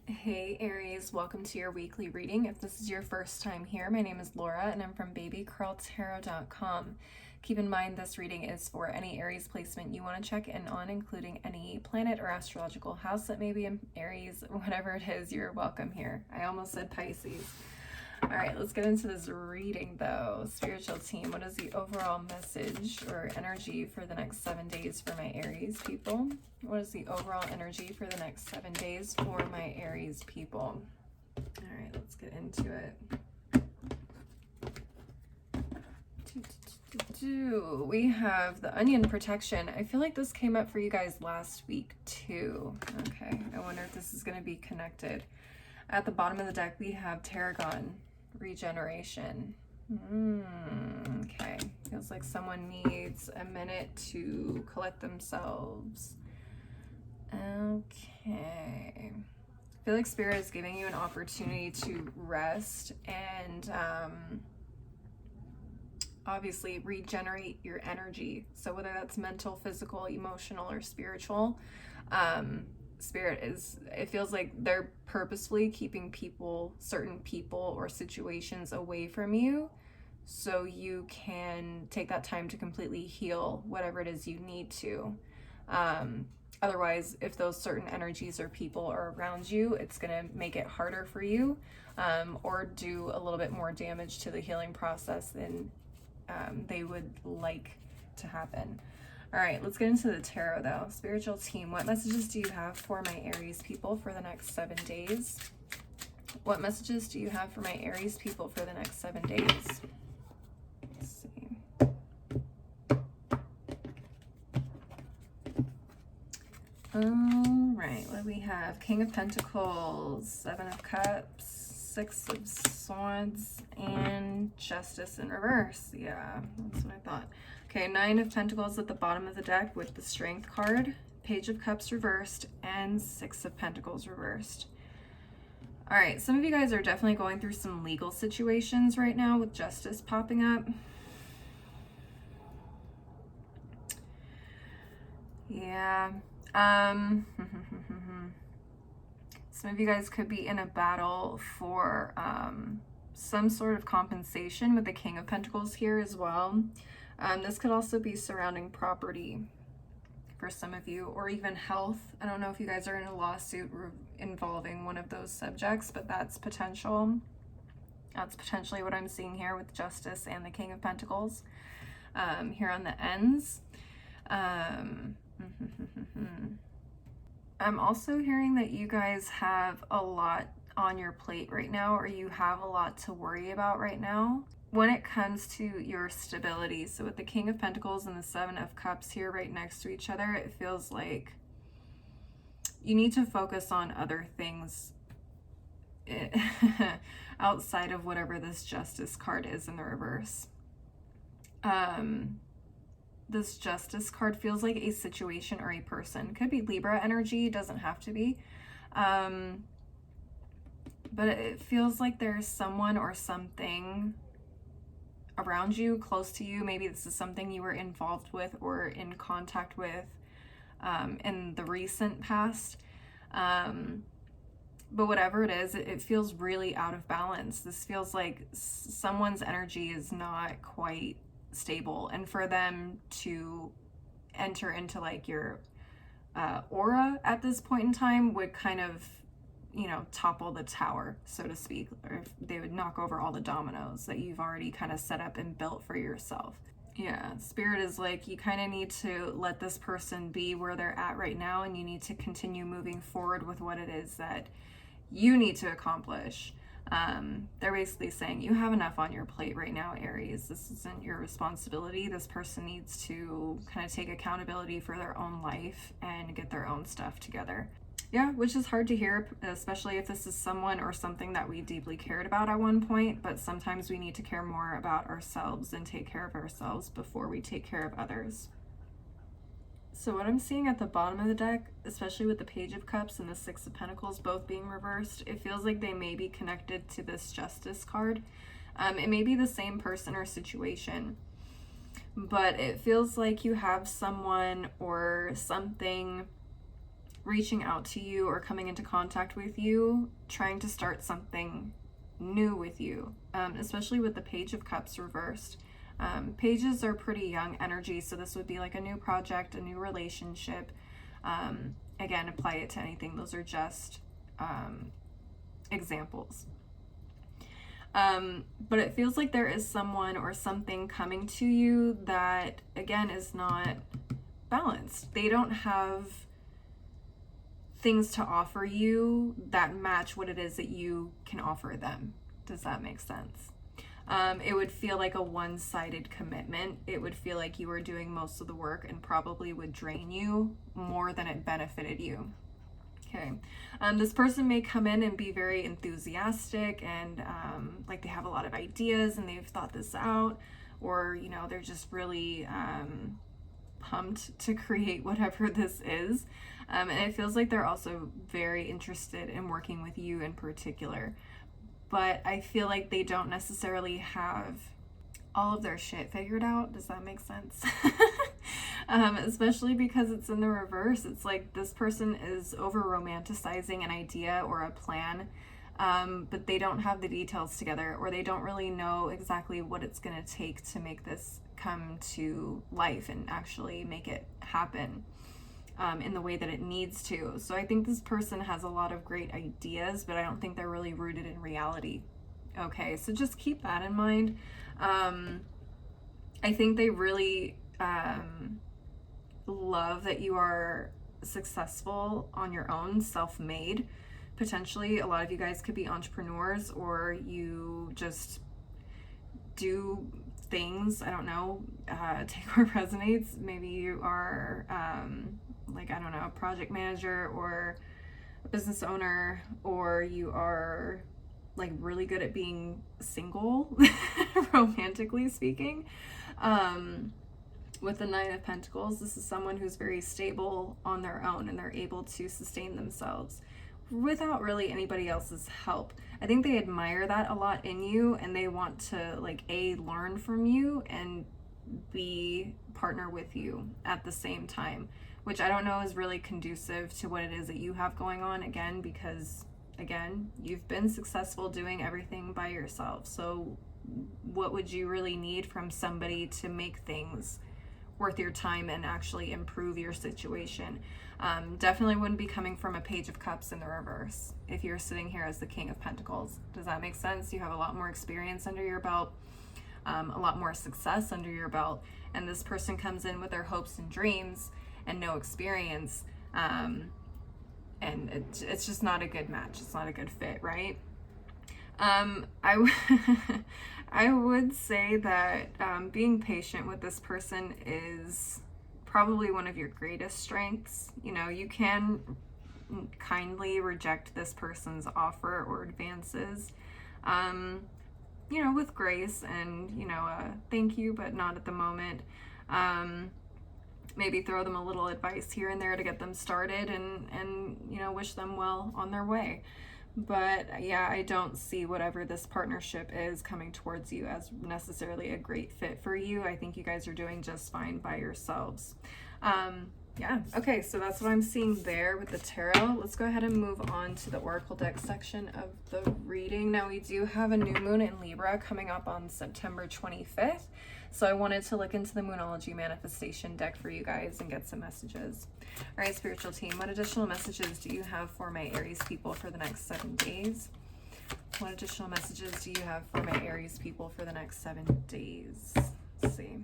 Hey Aries, welcome to your weekly reading. If this is your first time here, my name is Laura and I'm from babycurltarot.com. Keep in mind this reading is for any Aries placement you want to check in on, including any planet or astrological house that may be in Aries. Whatever it is, you're welcome here. I almost said Pisces. All right, let's get into this reading though. Spiritual team, what is the overall message or energy for the next 7 days for my Aries people? What is the overall energy for the next 7 days for my Aries people? All right, let's get into it. We have the onion protection. I feel like this came up for you guys last week too. Okay, I wonder if this is going to be connected. At the bottom of the deck, we have Tarragon, regeneration. Okay, feels like someone needs a minute to collect themselves. Okay, I feel like Spirit is giving you an opportunity to rest and obviously regenerate your energy. So whether that's mental, physical, emotional, or spiritual, Spirit is, it feels like they're purposefully keeping certain people or situations away from you so you can take that time to completely heal whatever it is you need to. Otherwise, if those certain energies or people are around you, it's going to make it harder for you, or do a little bit more damage to the healing process than they would like to happen. All right, let's get into the tarot though. Spiritual team, what messages do you have for my Aries people for the next 7 days? What messages do you have for my Aries people for the next 7 days? Let's see. All right, what do we have? King of Pentacles, 7 of Cups, 6 of Swords, and Justice in reverse. Yeah, that's what I thought. Okay, 9 of Pentacles at the bottom of the deck with the Strength card, Page of Cups reversed, and 6 of Pentacles reversed. All right, some of you guys are definitely going through some legal situations right now with Justice popping up. Yeah. Some of you guys could be in a battle for some sort of compensation with the King of Pentacles here as well. This could also be surrounding property for some of you, or even health. I don't know if you guys are in a lawsuit involving one of those subjects, but that's potential. That's potentially what I'm seeing here with Justice and the King of Pentacles here on the ends. I'm also hearing that you guys have a lot on your plate right now, or you have a lot to worry about right now when it comes to your stability. So with the King of Pentacles and the 7 of Cups here right next to each other, it feels like you need to focus on other things outside of whatever this Justice card is in the reverse. This Justice card feels like a situation or a person. Could be Libra energy, doesn't have to be. But it feels like there's someone or something around you, close to you. Maybe this is something you were involved with or in contact with in the recent past. But whatever it is, it feels really out of balance. This feels like someone's energy is not quite stable, and for them to enter into like your aura at this point in time would kind of, you know, topple the tower, so to speak, or they would knock over all the dominoes that you've already kind of set up and built for yourself. Yeah, Spirit is like, you kind of need to let this person be where they're at right now, and you need to continue moving forward with what it is that you need to accomplish. They're basically saying you have enough on your plate right now, Aries. This isn't your responsibility. This person needs to kind of take accountability for their own life and get their own stuff together. Yeah, which is hard to hear, especially if this is someone or something that we deeply cared about at one point, but sometimes we need to care more about ourselves and take care of ourselves before we take care of others. So what I'm seeing at the bottom of the deck, especially with the Page of Cups and the 6 of Pentacles both being reversed, it feels like they may be connected to this Justice card. It may be the same person or situation, but it feels like you have someone or something reaching out to you or coming into contact with you, trying to start something new with you, especially with the Page of Cups reversed. Pages are pretty young energy, so this would be like a new project, a new relationship. Again, apply it to anything. Those are just examples. But it feels like there is someone or something coming to you that, again, is not balanced. They don't have things to offer you that match what it is that you can offer them. Does that make sense? It would feel like a one-sided commitment. It would feel like you were doing most of the work and probably would drain you more than it benefited you. Okay. This person may come in and be very enthusiastic and like they have a lot of ideas and they've thought this out, or, you know, they're just really pumped to create whatever this is. And it feels like they're also very interested in working with you in particular. But I feel like they don't necessarily have all of their shit figured out. Does that make sense? Especially because it's in the reverse. It's like this person is over romanticizing an idea or a plan, but they don't have the details together, or they don't really know exactly what it's going to take to make this come to life and actually make it happen in the way that it needs to. So I think this person has a lot of great ideas, but I don't think they're really rooted in reality. Okay, so just keep that in mind. I think they really love that you are successful on your own, self-made. Potentially, a lot of you guys could be entrepreneurs, or you just do things. I don't know. Take where resonates. Maybe you are like, I don't know, a project manager or a business owner, or you are like really good at being single, romantically speaking. With the Nine of Pentacles, this is someone who's very stable on their own and they're able to sustain themselves without really anybody else's help. I think they admire that a lot in you, and they want to like A, learn from you, and B, partner with you at the same time, which I don't know is really conducive to what it is that you have going on, again, because again, you've been successful doing everything by yourself. So what would you really need from somebody to make things worth your time and actually improve your situation? Definitely wouldn't be coming from a Page of Cups in the reverse if you're sitting here as the King of Pentacles. Does that make sense? You have a lot more experience under your belt, a lot more success under your belt, and this person comes in with their hopes and dreams and no experience, and it's just not a good match. It's not a good fit, right? I would say that being patient with this person is probably one of your greatest strengths. You know, you can kindly reject this person's offer or advances, you know, with grace and, you know, thank you, but not at the moment. Maybe throw them a little advice here and there to get them started, and you know, wish them well on their way. But yeah, I don't see whatever this partnership is coming towards you as necessarily a great fit for you. I think you guys are doing just fine by yourselves. Yeah, okay, so that's what I'm seeing there with the tarot. Let's go ahead and move on to the Oracle deck section of the reading. Now, we do have a new moon in Libra coming up on September 25th. So I wanted to look into the Moonology Manifestation deck for you guys and get some messages. All right, spiritual team, what additional messages do you have for my Aries people for the next 7 days? What additional messages do you have for my Aries people for the next 7 days? Let's see.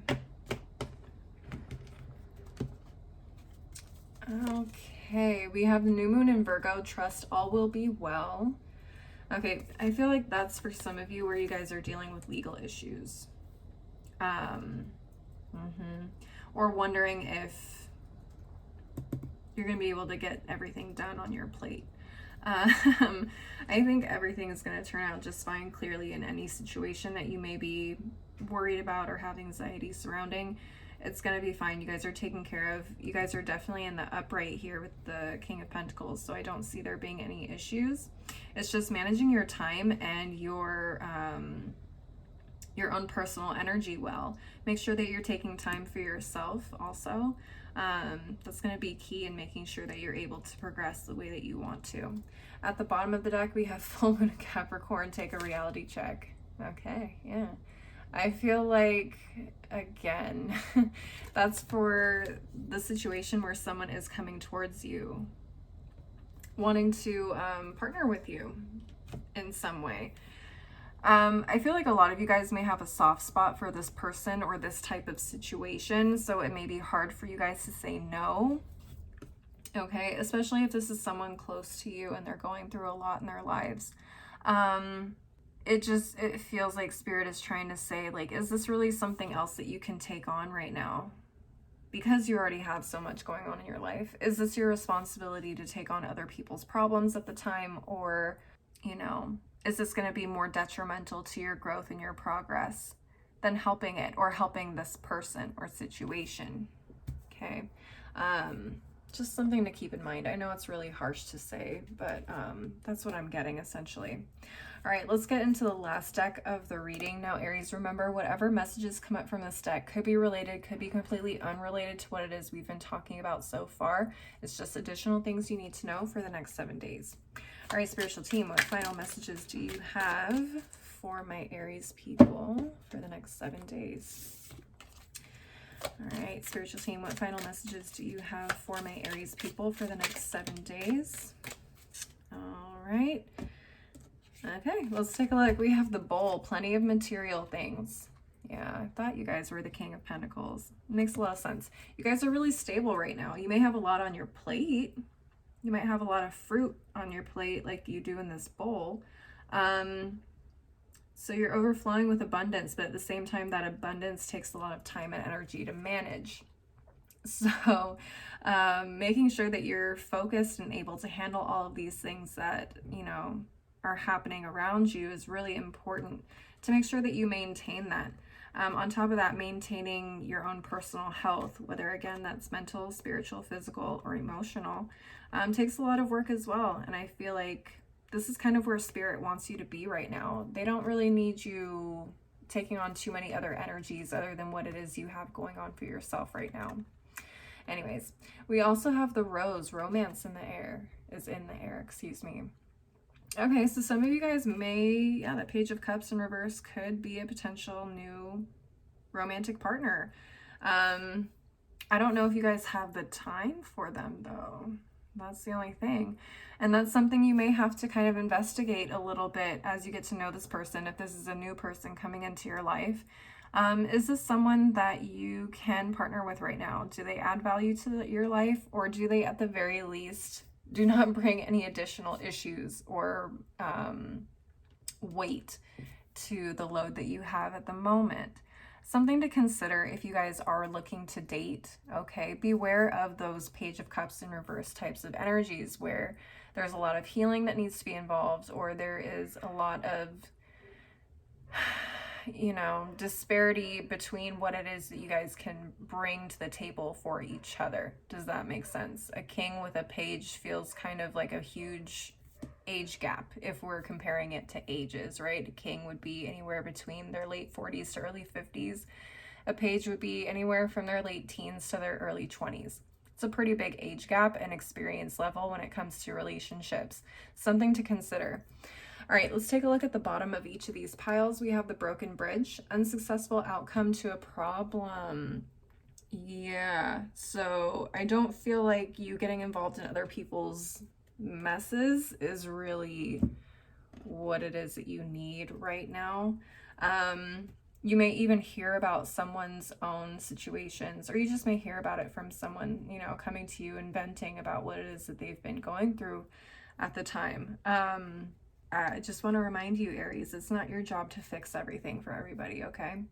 Okay, we have the new moon in Virgo. Trust all will be well. Okay, I feel like that's for some of you where you guys are dealing with legal issues. Or wondering if you're going to be able to get everything done on your plate. I think everything is going to turn out just fine, clearly, in any situation that you may be worried about or have anxiety surrounding. It's going to be fine. You guys are taken care of. You guys are definitely in the upright here with the King of Pentacles, so I don't see there being any issues. It's just managing your time and your your own personal energy well. Make sure that you're taking time for yourself also. That's going to be key in making sure that you're able to progress the way that you want to. At the bottom of the deck, we have full moon Capricorn, take a reality check. Okay, yeah. I feel like, again, that's for the situation where someone is coming towards you, wanting to partner with you in some way. I feel like a lot of you guys may have a soft spot for this person or this type of situation, so it may be hard for you guys to say no. Okay, especially if this is someone close to you and they're going through a lot in their lives. It feels like Spirit is trying to say, like, is this really something else that you can take on right now? Because you already have so much going on in your life. Is this your responsibility to take on other people's problems at the time? Or, you know, is this going to be more detrimental to your growth and your progress than helping it or helping this person or situation? Okay. Just something to keep in mind. I know it's really harsh to say, but that's what I'm getting essentially. All right, let's get into the last deck of the reading. Now, Aries, remember, whatever messages come up from this deck could be related, could be completely unrelated to what it is we've been talking about so far. It's just additional things you need to know for the next 7 days. All right, spiritual team, what final messages do you have for my Aries people for the next 7 days? All right, spiritual team, what final messages do you have for my Aries people for the next 7 days? All right. Okay, let's take a look. We have the Bull, plenty of material things. Yeah, I thought you guys were the King of Pentacles. Makes a lot of sense. You guys are really stable right now. You may have a lot on your plate. You might have a lot of fruit on your plate like you do in this bowl. So you're overflowing with abundance, but at the same time, that abundance takes a lot of time and energy to manage. So making sure that you're focused and able to handle all of these things that, you know, are happening around you is really important to make sure that you maintain that. On top of that, maintaining your own personal health, whether again that's mental, spiritual, physical, or emotional, takes a lot of work as well. And I feel like this is kind of where Spirit wants you to be right now. They don't really need you taking on too many other energies other than what it is you have going on for yourself right now. Anyways, we also have the Rose, romance in the air, excuse me. Okay, so some of you guys may, that Page of Cups in reverse could be a potential new romantic partner. I don't know if you guys have the time for them though. That's the only thing. And that's something you may have to kind of investigate a little bit as you get to know this person. If this is a new person coming into your life, is this someone that you can partner with right now? Do they add value to your life, or do they at the very least do not bring any additional issues or weight to the load that you have at the moment? Something to consider if you guys are looking to date, okay? Beware of those Page of Cups in reverse types of energies where there's a lot of healing that needs to be involved, or there is a lot of, you know, disparity between what it is that you guys can bring to the table for each other. Does that make sense? A king with a page feels kind of like a huge age gap if we're comparing it to ages, right? A king would be anywhere between their late 40s to early 50s. A page would be anywhere from their late teens to their early 20s. It's a pretty big age gap and experience level when it comes to relationships. Something to consider. All right, let's take a look at the bottom of each of these piles. We have the Broken Bridge, unsuccessful outcome to a problem. Yeah, so I don't feel like you getting involved in other people's messes is really what it is that you need right now. You may even hear about someone's own situations, or you just may hear about it from someone, you know, coming to you and venting about what it is that they've been going through at the time. I just want to remind you, Aries, it's not your job to fix everything for everybody, okay?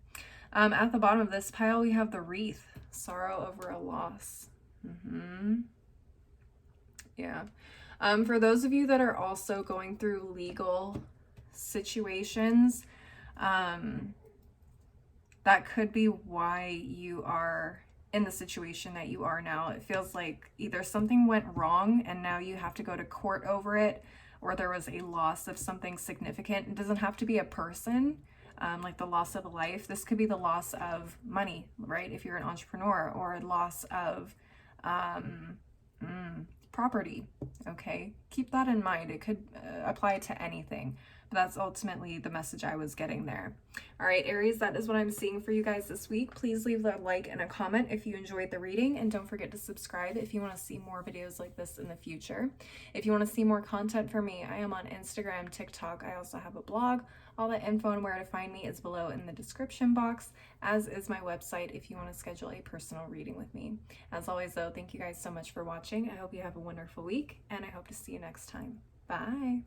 At the bottom of this pile, we have the Wreath, sorrow over a loss. Yeah. For those of you that are also going through legal situations, that could be why you are in the situation that you are now. It feels like either something went wrong and now you have to go to court over it, or there was a loss of something significant. It doesn't have to be a person. like the loss of a life. This could be the loss of money, right? If you're an entrepreneur, or a loss of property. Okay, keep that in mind. It could apply to anything, but that's ultimately the message I was getting there. All right, Aries, that is what I'm seeing for you guys this week. Please leave a like and a comment if you enjoyed the reading, and don't forget to subscribe if you want to see more videos like this in the future. If you want to see more content from me, I am on Instagram, TikTok. I also have a blog. All the info and where to find me is below in the description box, as is my website if you want to schedule a personal reading with me. As always, though, thank you guys so much for watching. I hope you have a wonderful week, and I hope to see you next time. Bye.